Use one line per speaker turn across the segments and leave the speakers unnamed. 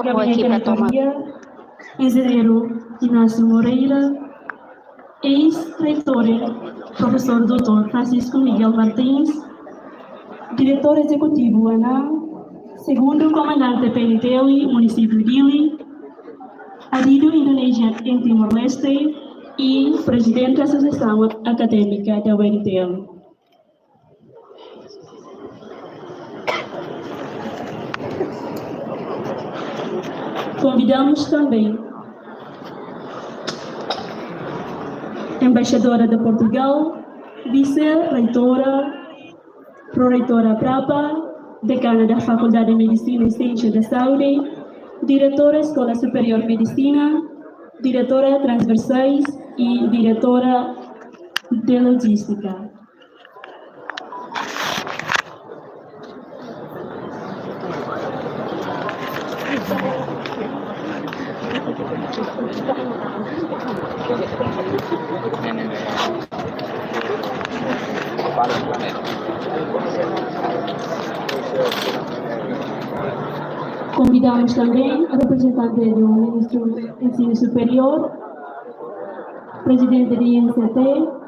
Gabinete Reitoria, Engenheiro Inácio Moreira, ex-reitor, professor Dr. Francisco Miguel Martins, diretor executivo ANAM, segundo comandante PNTL, município de Dili, Adido Indonésia em Timor-Leste e presidente da Associação Acadêmica da UNTL. Convidamos também a embaixadora de Portugal, vice-reitora, proreitora Prapa, decana da Faculdade de Medicina e Ciência da Saúde, diretora da Escola Superior de Medicina, diretora transversais e diretora de Logística. Convidamos também a representante do Ministro do Ensino Superior, presidente do INCT,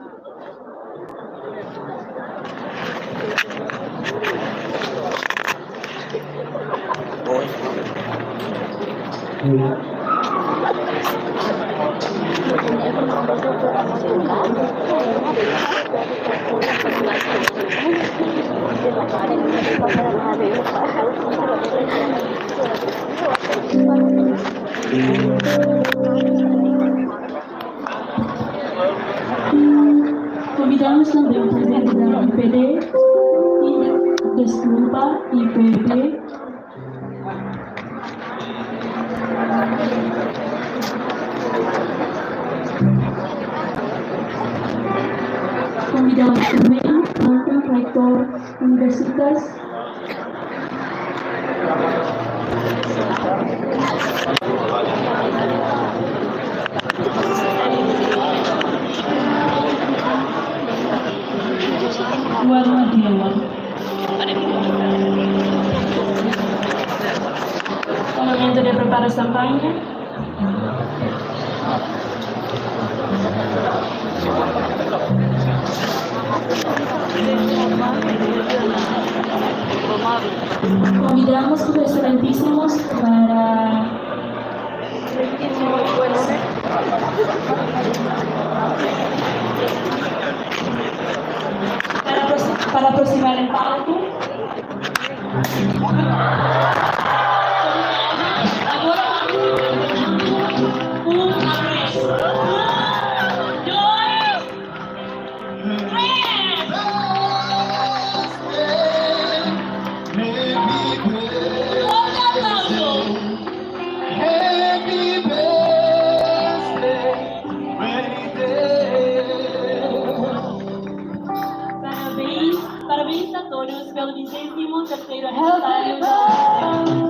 convidamos também o presidente da IPD e desculpa IPD, convidamos também o reitor universitas, momento de preparação campanha. Convidamos os excelentíssimos para aproximar el palco. Parabéns a todos pelo 23º aniversário.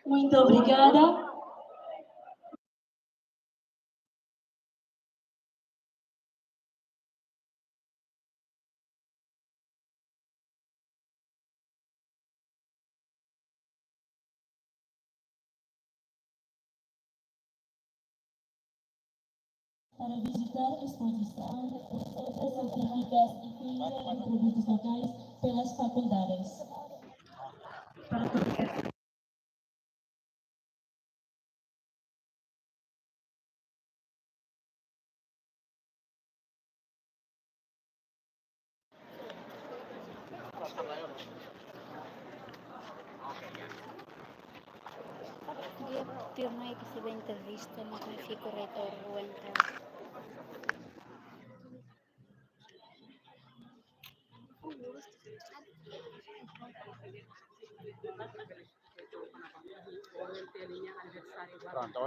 Muito obrigada. Para visitar exposição científicas e feira de produtos locais pelas faculdades.
Podia ter meio que fazer entrevista, mas não fica o reitor ou então.
Pronto,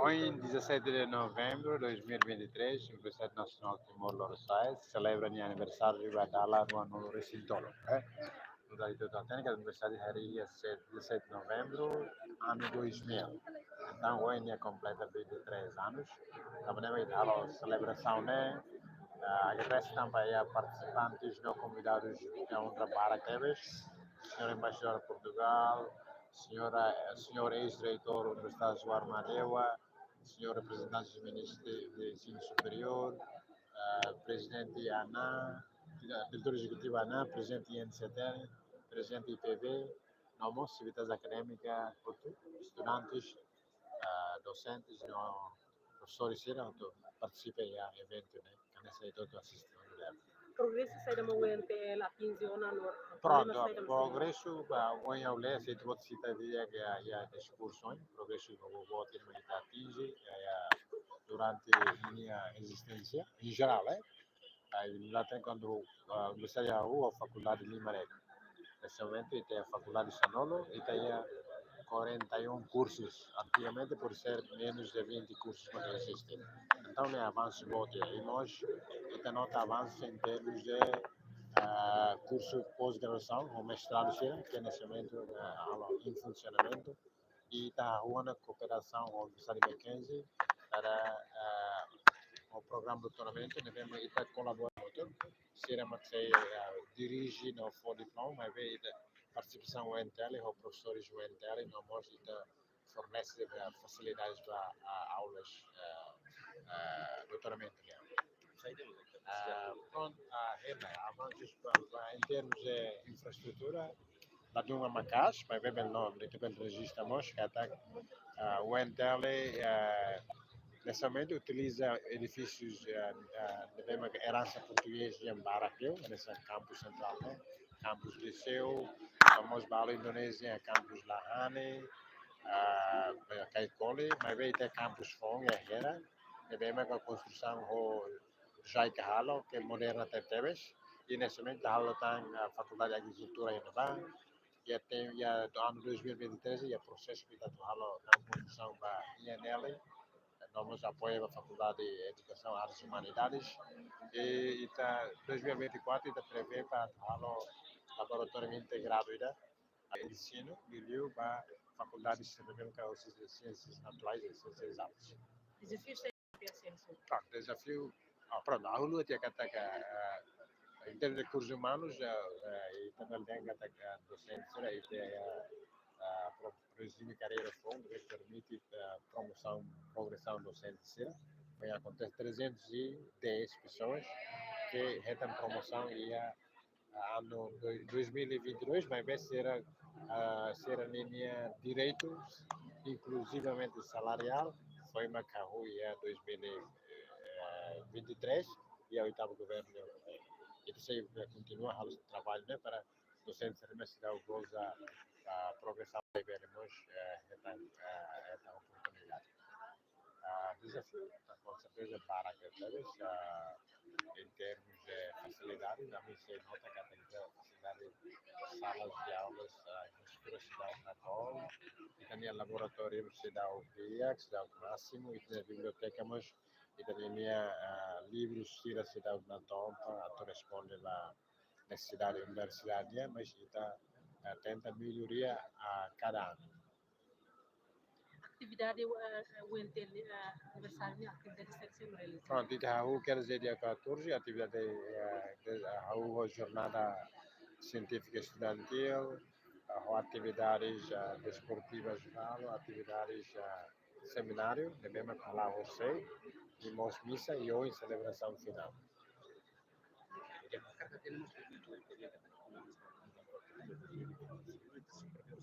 hoje 17 de novembro de 2023, a Universidade Nacional de Timor-Leste celebra o aniversário de Badala no recinto. Da técnica da Universidade de 17 de novembro, ano 2000. Então, hoje completa 23 anos. Também a celebração, né? Agradeço também a participantes não convidados a um trabalho senhora embaixadora de Portugal, senhor ex-reitor da Universidade de João Madeira, senhor representante do Ministro de Ensino Superior, presidente ANA, diretor executivo ANA, presidente INCTR, presidente IPB, almoço, civitas académicas, estudantes, docentes, professores, participem do evento, né? Que nesse todo assistem.
Progresso sai da UNPL a 15 anos.
Pronto, progresso, hoje eu leio, se tu cita dia que há discussões, progresso que eu vou ter que atingir durante a minha existência, em geral, lá tem quando a Universidade de Rua, a Faculdade de Limaré. Nesse momento, tem a Faculdade de Sanolo e tem 41 cursos, antigamente por ser menos de 20 cursos que existem. Então, é avanço muito. E nós temos avanço em termos de curso de pós-graduação, ou mestrado, que é nesse momento em funcionamento, e está a rua na cooperação com a Universidade de Mackenzie para o programa de doutoramento, e está colaborando. Será que dirige no for diploma, mas participação do UNTL, os professores do UNTL, não mostra fornece facilidades para aulas de doutoramento. Pronto, avanços em termos de infraestrutura, lá de uma Macas, mas bem não, de repente registramos que o UNTL nesse momento utiliza edifícios de herança portuguesa em Baraqueu, nesse campus central, né? Campus Liceu, famoso Balo Indonésia, campus Lahane, Kaikoli, mas veio até campus Fong e Herrera, e bem com a construção do Jaica Halo, que é moderna até Tebes, e nesse momento a Halo tem a Faculdade de Agricultura em Navarra, e até do ano 2023 e o processo que está Halo na construção da INL, nós apoiamos a Faculdade de Educação, Artes e Humanidades, e está 2024 está prevê para o laboratório integrado de ensino e para a Faculdade de Ciências Naturais e Ciências Exatas.
Desafios tem a ciência.
Desafio, pronto, a aula tem que em termos de cursos humanos, e também tem que docência e tem regime carreira fundo que permite promoção, progressão docente. Acontece 310 pessoas que têm promoção e ano 2022 vai ser a linha direitos, inclusivamente salarial, foi uma carruia 2023 e a oitavo governo e isso continua a trabalho, né, para docentes remessar o gozo a progressão de vermos esta oportunidade. Desafio, com certeza, para que todos, em termos de facilidade, a mim se nota que tem facilidade de salas de aulas, infraestrutura se dá o Natol, e também o laboratório se dá o PIA, que se dá o máximo, e tem a biblioteca, mas e também livros tira se dá na tompa a responde a necessidade universidade, mas está tenta melhoria a cada ano.
Atividade UNT aniversário ni atividade seleção realizada.
Pronto, então quer dizer dia 14 atividade a jornada científica estudantil, atividades desportivas geral, atividades seminário, devemos falar você, temos missa e hoje celebração final.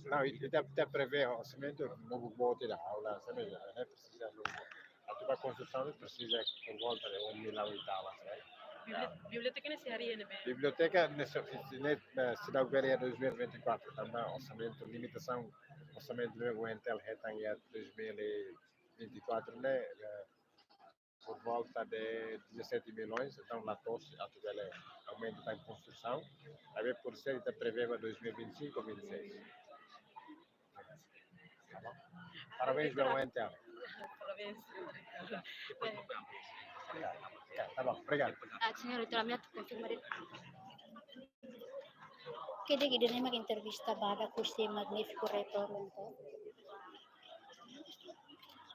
Não, até prevê orçamento, não vou tirar aula, sabe? É preciso, a tua construção precisa por volta de 1 milhão e tal, sabe?
Biblioteca nesse área, né?
Biblioteca, se dá o que é 2024, também orçamento, limitação, orçamento do Intel retang é 2024, né? Por volta de 17 milhões, então na tosse, a aumento está em construção, aí por ser, está prevê 2025 ou 2026. Tá bom? Parabéns pelo Intel.
Parabéns.
Tá bom, obrigado.
Signor Reitor, a minha confirmaria. Quer dizer que ele mag-intervista baga com este magnífico reitor, então?